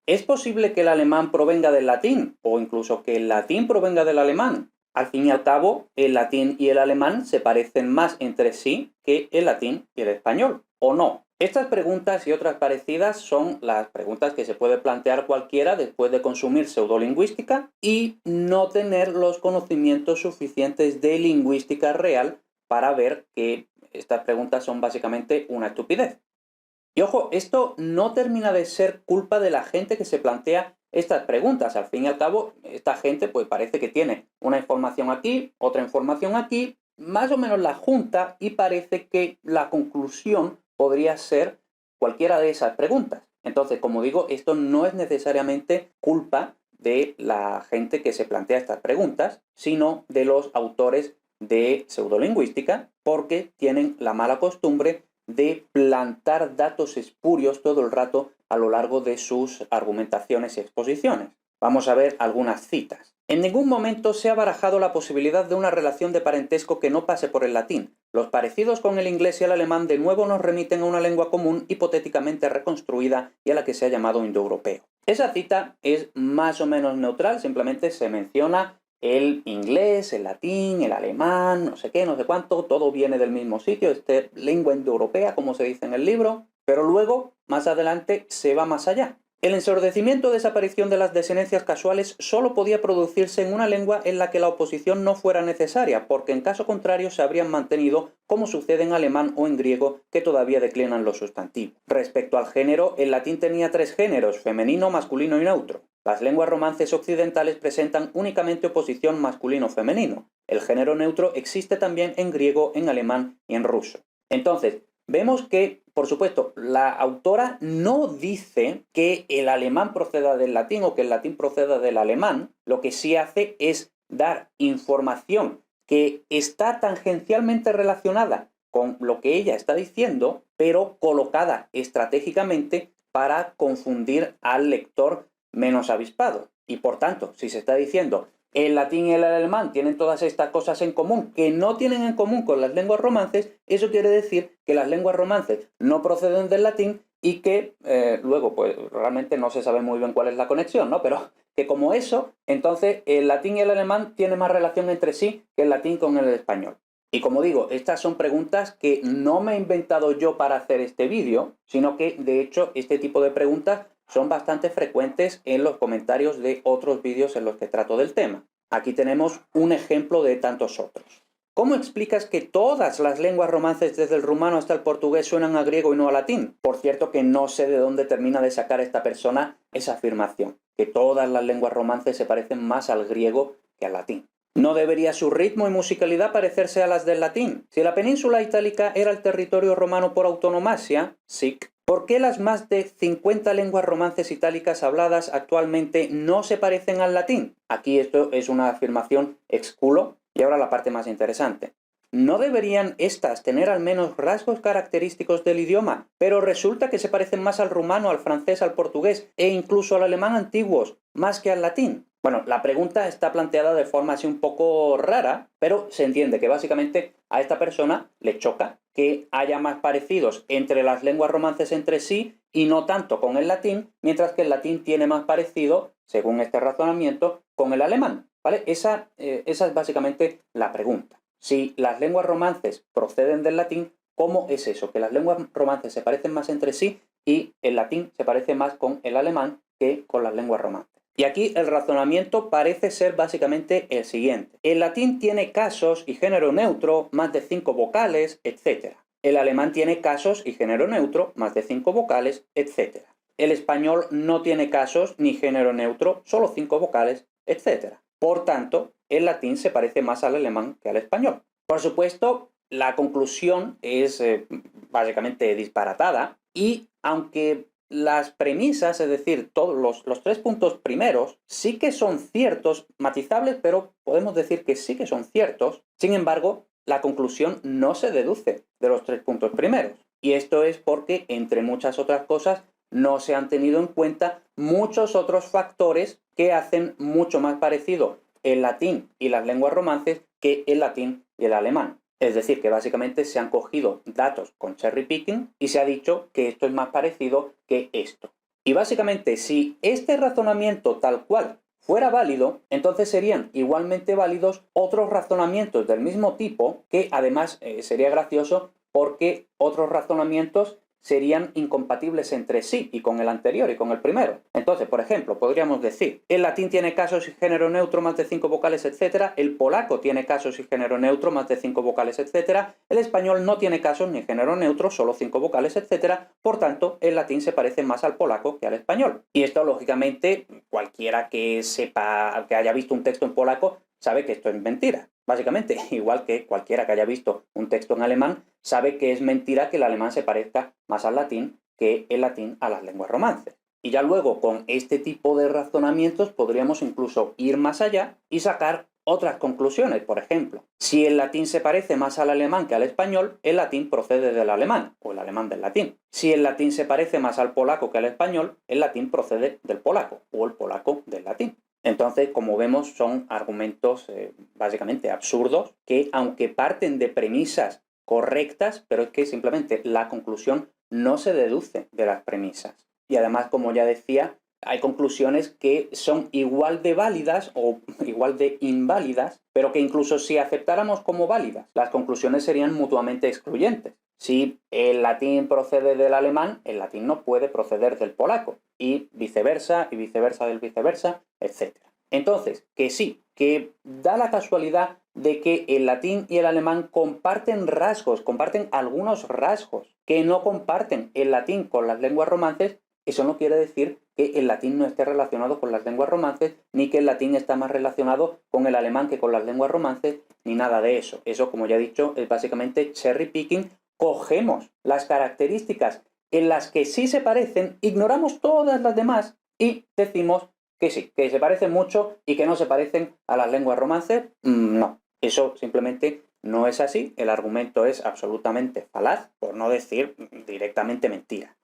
¿Es posible que el alemán provenga del latín o incluso que el latín provenga del alemán? Al fin y al cabo, el latín y el alemán se parecen más entre sí que el latín y el español, ¿o no? Estas preguntas y otras parecidas son las preguntas que se puede plantear cualquiera después de consumir pseudolingüística y no tener los conocimientos suficientes de lingüística real para ver que estas preguntas son básicamente una estupidez. Y ojo, esto no termina de ser culpa de la gente que se plantea estas preguntas. Al fin y al cabo, esta gente pues parece que tiene una información aquí, otra información aquí, más o menos la junta y parece que la conclusión podría ser cualquiera de esas preguntas. Entonces, como digo, esto no es necesariamente culpa de la gente que se plantea estas preguntas, sino de los autores de pseudolingüística, porque tienen la mala costumbre de plantar datos espurios todo el rato a lo largo de sus argumentaciones y exposiciones. Vamos a ver algunas citas. En ningún momento se ha barajado la posibilidad de una relación de parentesco que no pase por el latín. Los parecidos con el inglés y el alemán de nuevo nos remiten a una lengua común hipotéticamente reconstruida y a la que se ha llamado indoeuropeo. Esa cita es más o menos neutral, simplemente se menciona el inglés, el latín, el alemán, no sé qué, no sé cuánto, todo viene del mismo sitio, lengua indoeuropea, como se dice en el libro, pero luego, más adelante, se va más allá. El ensordecimiento o desaparición de las desavenencias casuales solo podía producirse en una lengua en la que la oposición no fuera necesaria, porque en caso contrario se habrían mantenido, como sucede en alemán o en griego, que todavía declinan los sustantivos. Respecto al género, el latín tenía 3 géneros, femenino, masculino y neutro. Las lenguas romances occidentales presentan únicamente oposición masculino-femenino. El género neutro existe también en griego, en alemán y en ruso. Entonces, vemos que, por supuesto, la autora no dice que el alemán proceda del latín o que el latín proceda del alemán. Lo que sí hace es dar información que está tangencialmente relacionada con lo que ella está diciendo, pero colocada estratégicamente para confundir al lector menos avispado. Y por tanto, si se está diciendo el latín y el alemán tienen todas estas cosas en común que no tienen en común con las lenguas romances, eso quiere decir que las lenguas romances no proceden del latín y que luego pues realmente no se sabe muy bien cuál es la conexión, ¿no? Pero que como eso, entonces el latín y el alemán tienen más relación entre sí que el latín con el español. Y como digo, estas son preguntas que no me he inventado yo para hacer este vídeo, sino que de hecho este tipo de preguntas son bastante frecuentes en los comentarios de otros vídeos en los que trato del tema. Aquí tenemos un ejemplo de tantos otros. ¿Cómo explicas que todas las lenguas romances desde el rumano hasta el portugués suenan a griego y no a latín? Por cierto que no sé de dónde termina de sacar esta persona esa afirmación, que todas las lenguas romances se parecen más al griego que al latín. ¿No debería su ritmo y musicalidad parecerse a las del latín? Si la península itálica era el territorio romano por autonomasia, sic, ¿por qué las más de 50 lenguas romances itálicas habladas actualmente no se parecen al latín? Aquí esto es una afirmación ex culo, y ahora la parte más interesante. ¿No deberían estas tener al menos rasgos característicos del idioma? Pero resulta que se parecen más al rumano, al francés, al portugués e incluso al alemán antiguos, más que al latín. Bueno, la pregunta está planteada de forma así un poco rara, pero se entiende que básicamente a esta persona le choca que haya más parecidos entre las lenguas romances entre sí y no tanto con el latín, mientras que el latín tiene más parecido, según este razonamiento, con el alemán, ¿vale? Esa es básicamente la pregunta. Si las lenguas romances proceden del latín, ¿cómo es eso? Que las lenguas romances se parecen más entre sí y el latín se parece más con el alemán que con las lenguas romances. Y aquí el razonamiento parece ser básicamente el siguiente. El latín tiene casos y género neutro, más de 5 vocales, etc. El alemán tiene casos y género neutro, más de 5 vocales, etc. El español no tiene casos ni género neutro, solo 5 vocales, etc. Por tanto, el latín se parece más al alemán que al español. Por supuesto, la conclusión es básicamente disparatada y aunque las premisas, es decir, todos los 3 puntos primeros, sí que son ciertos, matizables, pero podemos decir que sí que son ciertos. Sin embargo, la conclusión no se deduce de los 3 puntos primeros. Y esto es porque, entre muchas otras cosas, no se han tenido en cuenta muchos otros factores que hacen mucho más parecido el latín y las lenguas romances que el latín y el alemán. Es decir, que básicamente se han cogido datos con cherry picking y se ha dicho que esto es más parecido que esto. Y básicamente, si este razonamiento tal cual fuera válido, entonces serían igualmente válidos otros razonamientos del mismo tipo, que además sería gracioso porque otros razonamientos serían incompatibles entre sí y con el anterior y con el primero. Entonces, por ejemplo, podríamos decir, el latín tiene casos y género neutro más de 5 vocales, etc. El polaco tiene casos y género neutro más de 5 vocales, etc. El español no tiene casos ni género neutro, solo 5 vocales, etc. Por tanto, el latín se parece más al polaco que al español. Y esto, lógicamente, cualquiera que sepa, que haya visto un texto en polaco, sabe que esto es mentira. Básicamente, igual que cualquiera que haya visto un texto en alemán, sabe que es mentira que el alemán se parezca más al latín que el latín a las lenguas romances. Y ya luego, con este tipo de razonamientos, podríamos incluso ir más allá y sacar otras conclusiones. Por ejemplo, si el latín se parece más al alemán que al español, el latín procede del alemán, o el alemán del latín. Si el latín se parece más al polaco que al español, el latín procede del polaco, o el polaco del latín. Entonces, como vemos, son argumentos básicamente absurdos que, aunque parten de premisas correctas, pero es que simplemente la conclusión no se deduce de las premisas. Y además, como ya decía, hay conclusiones que son igual de válidas o igual de inválidas, pero que incluso si aceptáramos como válidas, las conclusiones serían mutuamente excluyentes. Si el latín procede del alemán, el latín no puede proceder del polaco, y viceversa del viceversa, etc. Entonces, que sí, que da la casualidad de que el latín y el alemán comparten rasgos, comparten algunos rasgos que no comparten el latín con las lenguas romances. Eso no quiere decir que el latín no esté relacionado con las lenguas romances, ni que el latín está más relacionado con el alemán que con las lenguas romances, ni nada de eso. Eso, como ya he dicho, es básicamente cherry picking. Cogemos las características en las que sí se parecen, ignoramos todas las demás y decimos que sí, que se parecen mucho y que no se parecen a las lenguas romances. No, eso simplemente no es así. El argumento es absolutamente falaz, por no decir directamente mentira.